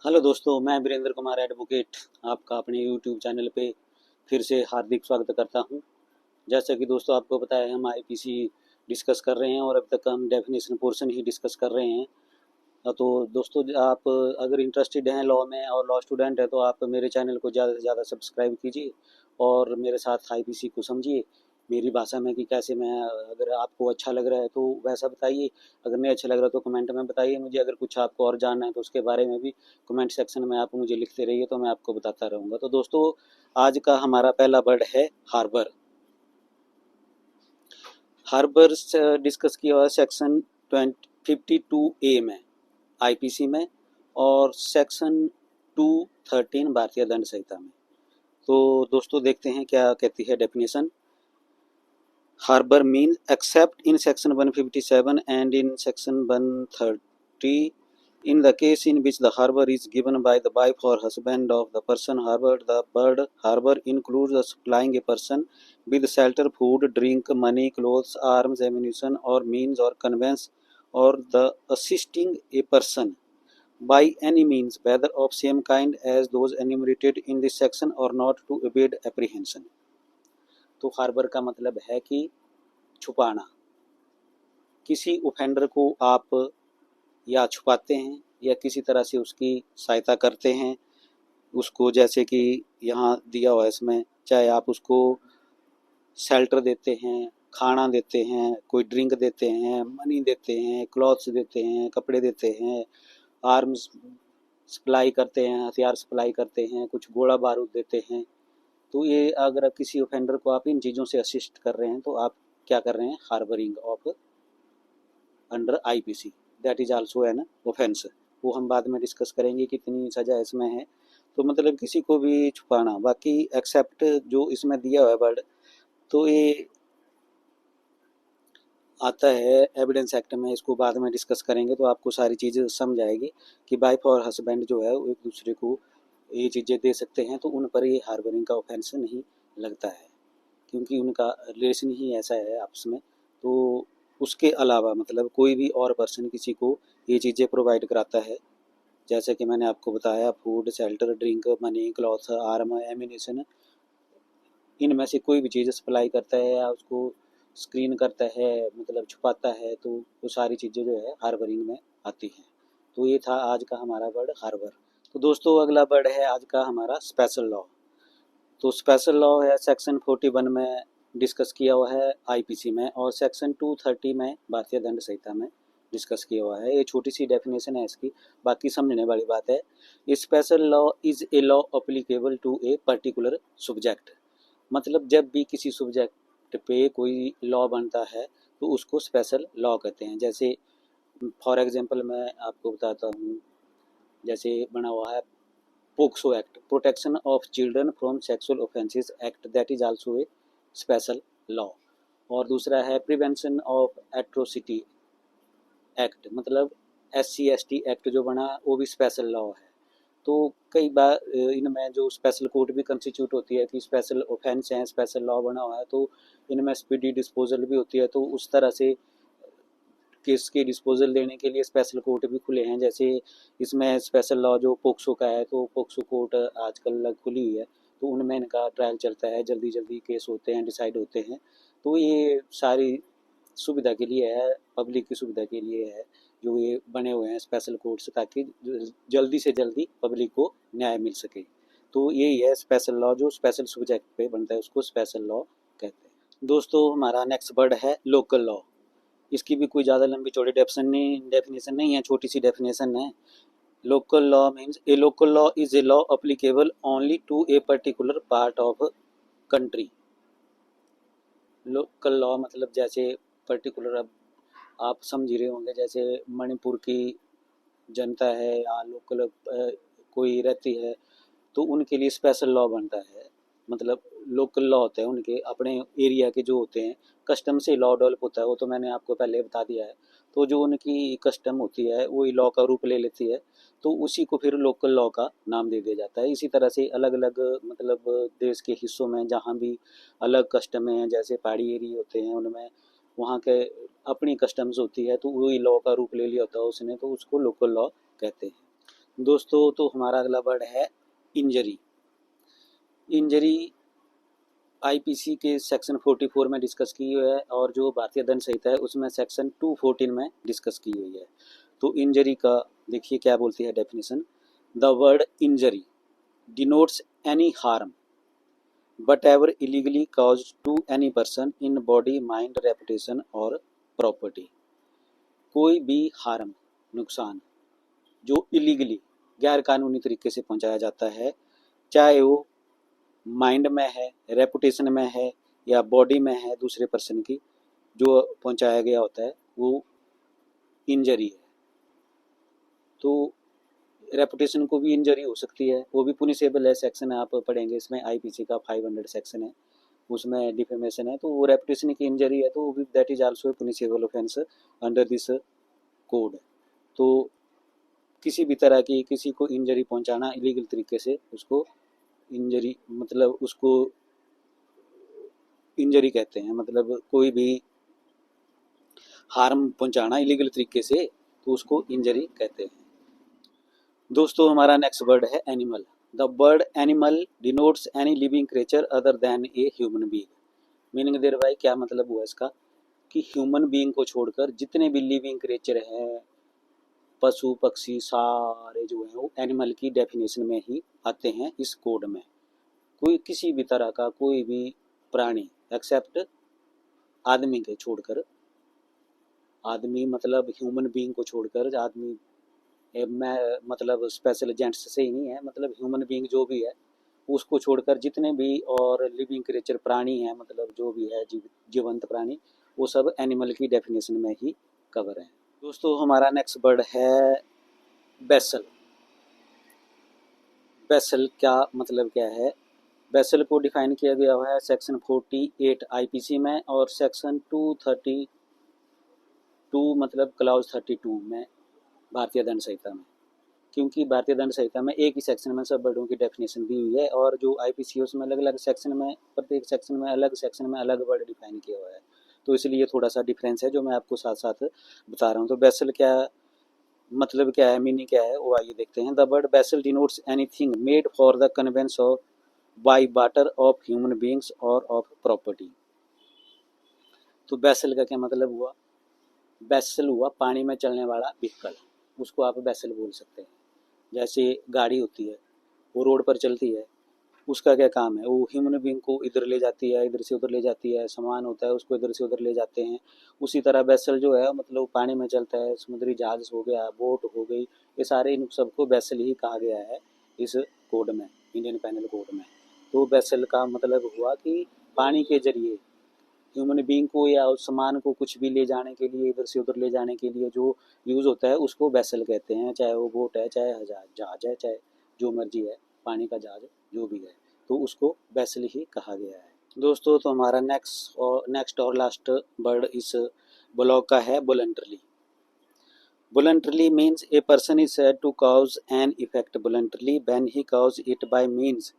Hello दोस्तों, मैं Virendra Kumar advocate आपका अपने यूट्यूब चैनल पे फिर से हार्दिक स्वागत करता हूं। जैसे कि दोस्तों आपको पता है, हम आईपीसी डिस्कस कर रहे हैं और अब तक हम डेफिनेशन पोर्शन ही डिस्कस कर रहे हैं। तो दोस्तों, आप अगर इंटरेस्टेड हैं लॉ में और लॉ स्टूडेंट है तो आप मेरे चैनल को ज़्यादा से ज़्यादा सब्सक्राइब कीजिए और मेरे साथ आईपीसी को समझिए मेरी भाषा में कि कैसे मैं, अगर आपको अच्छा लग रहा है तो वैसा बताइए, अगर नहीं अच्छा लग रहा तो कमेंट में बताइए मुझे। अगर कुछ आपको और जानना है तो उसके बारे में भी कमेंट सेक्शन में आप मुझे लिखते रहिए, तो मैं आपको बताता रहूँगा। तो दोस्तों, आज का हमारा पहला वर्ड है हार्बर। हार्बर डिस्कस किया हुआ है सेक्शन 52A में आईपीसी में और सेक्शन 213 भारतीय दंड संहिता में। तो दोस्तों देखते हैं क्या कहती है definition. Harbour mean except in section 157 and in section 130 in the case in which the harbor is given by the wife or husband of the person harbored. The word harbor includes the supplying a person with shelter, food, drink, money, clothes, arms, ammunition, or means or conveyance, or the assisting a person by any means, whether of same kind as those enumerated in this section or not, to evade apprehension. तो harbour का मतलब है कि छुपाना। किसी offender को आप या छुपाते हैं या किसी तरह से उसकी सहायता करते हैं उसको, जैसे कि यहाँ दिया हुआ है इसमें, चाहे आप उसको शेल्टर देते हैं, खाना देते हैं, कोई ड्रिंक देते हैं, मनी देते हैं, क्लॉथ्स देते हैं, कपड़े देते हैं, आर्म्स सप्लाई करते हैं, हथियार सप्लाई करते हैं, कुछ गोला बारूद देते हैं। तो ये अगर किसी ऑफेंडर को आप इन चीज़ों से असिस्ट कर रहे हैं तो आप क्या कर रहे हैं, harbouring of under IPC, that is also an offence. वो हम बाद में डिस्कस करेंगे कितनी सज़ा इसमें है। तो मतलब किसी को भी छुपाना। बाकी एक्सेप्ट जो इसमें दिया हुआ है वर्ड, तो ये आता है एविडेंस एक्ट में, इसको बाद में डिस्कस करेंगे तो आपको सारी चीज़ें समझ आएगी कि वाइफ और हस्बैंड जो है वो एक दूसरे को ये चीज़ें दे सकते हैं, तो उन पर ये हार्बरिंग का ऑफेंस नहीं लगता है क्योंकि उनका रिलेशन ही ऐसा है आपस में। तो उसके अलावा मतलब कोई भी और पर्सन किसी को ये चीज़ें प्रोवाइड कराता है, जैसे कि मैंने आपको बताया, food, shelter, drink, money, cloth, arm, ammunition, इनमें से कोई भी चीज़ सप्लाई करता है या उसको स्क्रीन करता है, मतलब छुपाता है, तो वो सारी चीज़ें जो है हार्बरिंग में आती हैं। तो ये था आज का हमारा वर्ड हार्बर। तो दोस्तों अगला वर्ड है आज का हमारा स्पेशल लॉ। तो स्पेशल लॉ है सेक्शन 41 में डिस्कस किया हुआ है आईपीसी में और सेक्शन 230 में भारतीय दंड संहिता में डिस्कस किया हुआ है। ये छोटी सी डेफिनेशन है इसकी, बाकी समझने वाली बात है। Special law is a law applicable to a particular subject. मतलब जब भी किसी सब्जेक्ट पे कोई लॉ बनता है तो उसको स्पेशल लॉ कहते हैं। जैसे फॉर एग्जांपल मैं आपको बताता हूँ, जैसे बना हुआ है POCSO act, protection of children from sexual offences act, that is also a special law. और दूसरा है प्रिवेंशन ऑफ एट्रोसिटी एक्ट, मतलब SC/ST एक्ट जो बना वो भी स्पेशल लॉ है। तो कई बार इनमें जो स्पेशल कोर्ट भी कंस्टिट्यूट होती है कि स्पेशल ऑफेंस हैं, स्पेशल लॉ बना हुआ है, तो इनमें स्पीडी डिस्पोजल भी होती है। तो उस तरह से केस के डिस्पोजल देने के लिए स्पेशल कोर्ट भी खुले हैं। जैसे इसमें स्पेशल लॉ जो पोक्सो का है, तो पोक्सो कोर्ट आजकल खुली हुई है, तो उनमें इनका ट्रायल चलता है, जल्दी जल्दी केस होते हैं, डिसाइड होते हैं। तो ये सारी सुविधा के लिए है, पब्लिक की सुविधा के लिए है जो ये बने हुए हैं स्पेशल कोर्ट्स, ताकि जल्दी से जल्दी पब्लिक को न्याय मिल सके। तो यही है स्पेशल लॉ, जो स्पेशल सब्जेक्ट पे बनता है उसको स्पेशल लॉ कहते हैं। दोस्तों हमारा नेक्स्ट वर्ड है लोकल लॉ। इसकी भी कोई ज़्यादा लंबी चौड़ी डेफिनेशन नहीं है, छोटी सी डेफिनेशन है। Local law means a local law is a law applicable only to a particular part of country. Local law मतलब जैसे पर्टिकुलर, अब आप समझ ही रहे होंगे, जैसे मणिपुर की जनता है या लोकल कोई रहती है तो उनके लिए स्पेशल लॉ बनता है। मतलब लोकल लॉ होते हैं उनके अपने एरिया के जो होते हैं, कस्टम से लॉ डेवलप होता है, वो तो मैंने आपको पहले बता दिया है। तो जो उनकी कस्टम होती है वही लॉ का रूप ले लेती है, तो उसी को फिर लोकल लॉ का नाम दे दिया जाता है। इसी तरह से अलग अलग मतलब देश के हिस्सों में जहाँ भी अलग कस्टम हैं, जैसे पहाड़ी एरिया होते हैं उनमें वहाँ के अपनी कस्टम्स होती है, तो वही लॉ का रूप ले लिया होता है उसने, तो उसको लोकल लॉ कहते हैं। दोस्तों तो हमारा अगला वर्ड है इंजरी। इंजरी आईपीसी के सेक्शन 44 में डिस्कस की हुई है और जो भारतीय दंड संहिता है उसमें सेक्शन 214 में डिस्कस की हुई है। तो इंजरी का देखिए क्या बोलती है definition. The word injury denotes any harm whatever illegally caused to any person in body mind reputation और प्रॉपर्टी। कोई भी हार्म नुकसान जो इलीगली गैर कानूनी तरीके से पहुंचाया जाता है, चाहे वो माइंड में है, रेपुटेशन में है या बॉडी में है दूसरे पर्सन की, जो पहुंचाया गया होता है वो इंजरी है। तो रेपुटेशन को भी इंजरी हो सकती है, वो भी पुनिशेबल है। सेक्शन आप पढ़ेंगे इसमें आईपीसी का 500 सेक्शन है, उसमें डिफेमेशन है, तो वो रेपुटेशन की इंजरी है, तो वो भी that is also punishable offence under this code. तो किसी भी तरह की किसी को इंजरी पहुंचाना इलीगल तरीके से, उसको इंजरी मतलब उसको इंजरी कहते हैं। मतलब कोई भी हार्म पहुंचाना इलीगल तरीके से तो उसको इंजरी कहते हैं। दोस्तों हमारा नेक्स्ट वर्ड है animal. The word animal denotes any living creature other than a human being. Meaning देर भाई क्या मतलब हुआ इसका कि ह्यूमन बीइंग को छोड़कर जितने भी लिविंग क्रिएचर हैं, पशु पक्षी सारे जो हैं वो एनिमल की डेफिनेशन में ही आते हैं इस कोड में। कोई किसी भी तरह का कोई भी प्राणी एक्सेप्ट आदमी के छोड़कर, आदमी मतलब ह्यूमन बीइंग को छोड़कर, आदमी मैं मतलब स्पेशल जेंट्स से ही नहीं है, मतलब ह्यूमन बीइंग जो भी है उसको छोड़कर जितने भी और लिविंग क्रिएचर प्राणी हैं, मतलब जो भी है जीवंत प्राणी, वो सब एनिमल की डेफिनेशन में ही कवर है। दोस्तों हमारा नेक्स्ट वर्ड है वेसल। वेसल क्या मतलब क्या है। वेसल को डिफाइन किया गया हुआ है सेक्शन 48 आईपीसी में और सेक्शन 232 मतलब क्लाउज 32 में भारतीय दंड संहिता में। क्योंकि भारतीय दंड संहिता में एक ही सेक्शन में सब वर्डों की डेफिनेशन दी हुई है और जो आईपीसी उसमें अलग अलग सेक्शन में, प्रत्येक सेक्शन में अलग वर्ड डिफाइन किया हुआ है, तो इसलिए थोड़ा सा डिफरेंस है जो मैं आपको साथ साथ बता रहा हूँ। तो वेसल क्या मतलब क्या है, मीनिंग क्या है, वो आइए देखते हैं। The word vessel denotes anything made for the conveyance of by water of human beings और ऑफ प्रॉपर्टी। तो वेसल का क्या मतलब हुआ, वेसल हुआ पानी में चलने वाला व्हीकल, उसको आप वेसल बोल सकते हैं। जैसे गाड़ी होती है वो रोड पर चलती है, उसका क्या काम है, वो ह्यूमन बींग को इधर ले जाती है, इधर से उधर ले जाती है, सामान होता है उसको इधर से उधर ले जाते हैं। उसी तरह वेसल जो है मतलब पानी में चलता है, समुद्री जहाज हो गया, बोट हो गई, ये सारे इन सबको वेसल ही कहा गया है इस कोड में, इंडियन पैनल कोड में। तो वेसल का मतलब हुआ कि पानी के जरिए ह्यूमन बींग को या उस सामान को कुछ भी ले जाने के लिए, इधर से उधर ले जाने के लिए जो यूज़ होता है उसको वेसल कहते हैं। चाहे वो बोट है, चाहे जहाज है, चाहे जो मर्जी है, पानी का जहाज जो भी है, तो उसको वेसल ही कहा गया है। दोस्तों तो हमारा नेक्स्ट और लास्ट वर्ड इस ब्लॉग का है voluntarily. Voluntarily means a person is said to cause an effect voluntarily when he cause it by means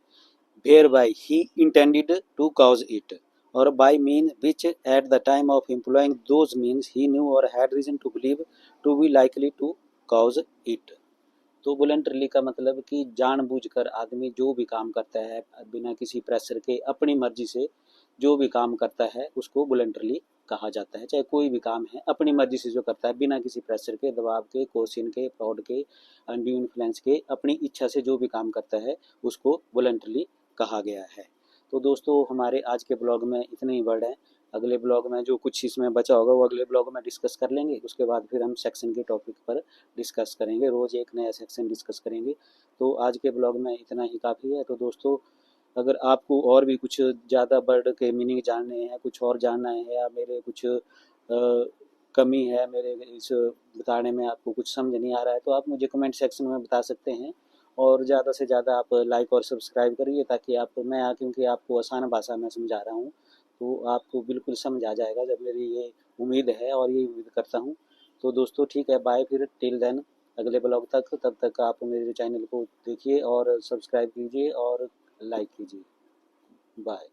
whereby he intended to cause it, or by means which at the time of employing those means he knew or had reason to believe to be likely to cause it। तो voluntarily का मतलब कि जानबूझकर आदमी जो भी काम करता है बिना किसी प्रेशर के, अपनी मर्जी से जो भी काम करता है उसको वॉलंटरली कहा जाता है। चाहे कोई भी काम है अपनी मर्जी से जो करता है, बिना किसी प्रेशर के, दबाव के, कोशिन के, फ्रॉड के, अनड्यू इन्फ्लुएंस के, अपनी इच्छा से जो भी काम करता है उसको वॉलंटरली कहा गया है। तो दोस्तों हमारे आज के ब्लॉग में इतने ही वर्ड हैं। अगले ब्लॉग में जो कुछ इसमें बचा होगा वो अगले ब्लॉग में डिस्कस कर लेंगे, उसके बाद फिर हम सेक्शन के टॉपिक पर डिस्कस करेंगे, रोज़ एक नया सेक्शन डिस्कस करेंगे। तो आज के ब्लॉग में इतना ही काफ़ी है। तो दोस्तों अगर आपको और भी कुछ ज़्यादा वर्ड के मीनिंग जानने हैं, कुछ और जानना है, या मेरे कुछ कमी है मेरे इस बताने में, आपको कुछ समझ नहीं आ रहा है, तो आप मुझे कमेंट सेक्शन में बता सकते हैं। और ज़्यादा से ज़्यादा आप लाइक और सब्सक्राइब करिए ताकि क्योंकि आपको आसान भाषा में समझा रहा हूँ तो आपको बिल्कुल समझ आ जाएगा, जब मेरी ये उम्मीद है और ये उम्मीद करता हूँ। तो दोस्तों ठीक है, बाय फिर, टिल देन अगले ब्लॉग तक। तब तक आप मेरे चैनल को देखिए और सब्सक्राइब कीजिए और लाइक कीजिए। बाय।